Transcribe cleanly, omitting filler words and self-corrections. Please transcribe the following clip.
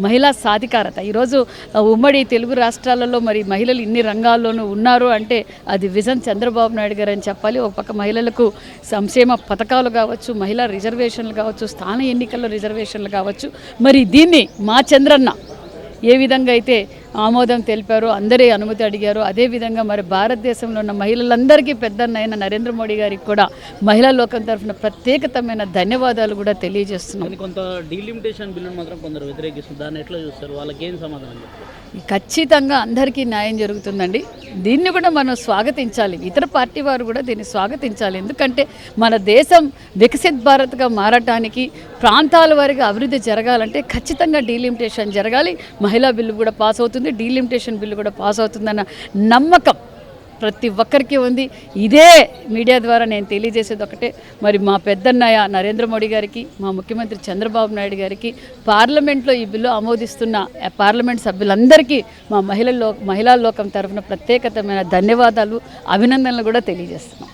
మహిళా సాధికారత. ఈరోజు ఉమ్మడి తెలుగు రాష్ట్రాలలో మరి మహిళలు ఇన్ని రంగాల్లోనూ ఉన్నారు అంటే అది విజన్ చంద్రబాబు నాయుడు గారు అని చెప్పాలి. ఒక పక్క మహిళలకు సంక్షేమ పథకాలు కావచ్చు, మహిళా రిజర్వేషన్లు కావచ్చు, స్థాన ఎన్నికల్లో రిజర్వేషన్లు కావచ్చు. మరి దీన్ని మా చంద్రన్న ఏ విధంగా అయితే ఆమోదం తెలిపారో, అందరి అనుమతి అడిగారో, అదేవిధంగా మరి భారతదేశంలో ఉన్న మహిళలందరికీ పెద్దన్నైన నరేంద్ర మోడీ గారికి కూడా మహిళా లోకం తరఫున ప్రత్యేకతమైన ధన్యవాదాలు కూడా తెలియజేస్తున్నాం. కొంత డీలిమిటేషన్ బిల్లును మాత్రం కొందరు వ్యతిరేకిస్తారు. దాన్ని ఎట్లా చూస్తారు? వాళ్ళకి ఏం సమాధానం చెప్తారు? ఖచ్చితంగా అందరికీ న్యాయం జరుగుతుందండి. దీన్ని కూడా మనం స్వాగతించాలి. ఇతర పార్టీ వారు కూడా దీన్ని స్వాగతించాలి. ఎందుకంటే మన దేశం వికసిత్ భారత్గా మారటానికి, ప్రాంతాల వారిగా అభివృద్ధి జరగాలంటే ఖచ్చితంగా డీలిమిటేషన్ జరగాలి. మహిళా బిల్లు కూడా పాస్ అవుతుంది, డీలిమిటేషన్ బిల్లు కూడా పాస్ అవుతుందన్న నమ్మకం ప్రతి ఒక్కరికి ఉంది. ఇదే మీడియా ద్వారా నేను తెలియజేసేది ఒకటే, మరి మా పెద్దన్నయ్య నరేంద్ర మోడీ గారికి, మా ముఖ్యమంత్రి చంద్రబాబు నాయుడు గారికి, పార్లమెంట్లో ఈ బిల్లు ఆమోదిస్తున్న పార్లమెంట్ సభ్యులందరికీ మా మహిళా లోకం తరఫున ప్రత్యేకతమైన ధన్యవాదాలు, అభినందనలు కూడా తెలియజేస్తున్నాం.